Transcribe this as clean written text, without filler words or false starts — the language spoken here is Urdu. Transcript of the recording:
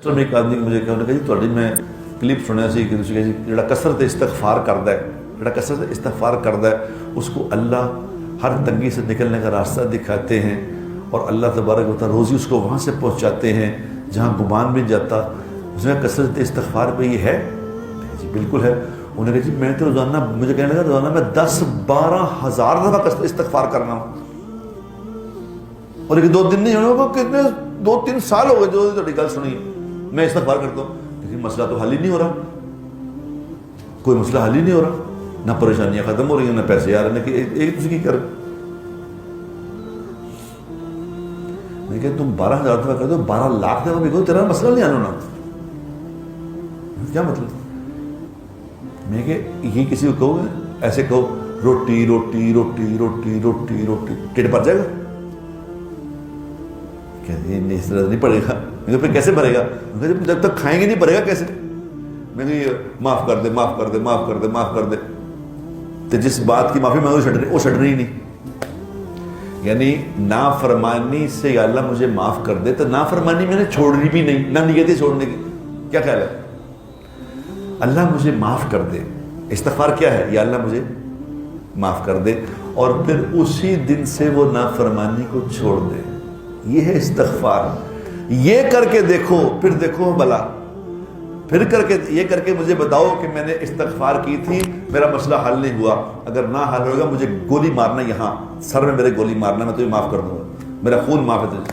تو ایک آدمی مجھے کہا کہ جی تھوڑی میں کلپ سنیا سی کہ تسی کہ جی جڑا کثرت استغفار کردا ہے، جڑا کثرت استغفار کردا ہے اس کو اللہ ہر تنگی سے نکلنے کا راستہ دکھاتے ہیں اور اللہ تبارک و تعالیٰ روزی اس کو وہاں سے پہنچاتے ہیں جہاں گمان بھی جاتا۔ اس میں کثرت استغفار پہ یہ ہے؟ جی بالکل ہے۔ انہوں نے کہا جی میں تو روزانہ، مجھے کہنے لگا روزانہ میں 10-12 ہزار دفعہ استغفار کرنا ہوں، اور لیکن 2 دن نہیں ہونے کتنے 2-3 سال ہو گئے جو تھوڑی گل سنی میں استغفار کرتا ہوں، لیکن مسئلہ تو حل ہی نہیں ہو رہا، کوئی مسئلہ حل ہی نہیں ہو رہا، نہ پریشانیاں ختم ہو رہی ہیں، نہ پیسے آ رہے ہیں، کہ ایک دوسرے کی کر۔ میں کہ تم 12,000 دفعہ کر دو، 12 لاکھ دفعہ بھی کرو، تیرا مسئلہ نہیں حل ہونا۔ کیا مطلب؟ میں کہ یہ کسی کو کہو گے ایسے کہو روٹی روٹی روٹی روٹی روٹی روٹی، ٹھیک بھر جائے گا؟ نہیں، اس طرح نہیں پڑے گا۔ میں پھر کیسے بھرے گا؟ جب تک کھائیں گے نہیں بھرے گا کیسے؟ میں کہ معاف کر دے معاف کر دے معاف کر دے معاف کر دے، تو جس بات کی معافی مانگو وہ چھٹ رہی نہیں، یعنی نافرمانی سے یا اللہ مجھے معاف کر دے، تو نافرمانی میں نے چھوڑنی بھی نہیں، نہ نیت ہی چھوڑنے کی۔ کیا خیال ہے؟ اللہ مجھے معاف کر دے، استغفار کیا ہے؟ یا اللہ مجھے معاف کر دے، اور پھر اسی دن سے وہ نافرمانی کو چھوڑ دے، یہ ہے استغفار۔ یہ کر کے دیکھو، پھر دیکھو بلا، پھر یہ کر کے مجھے بتاؤ کہ میں نے استغفار کی تھی، میرا مسئلہ حل نہیں ہوا۔ اگر نہ حل ہوگا مجھے گولی مارنا، یہاں سر میں میرے گولی مارنا، میں تمہیں معاف کر دوں گا، میرا خون معاف ہے تجھے۔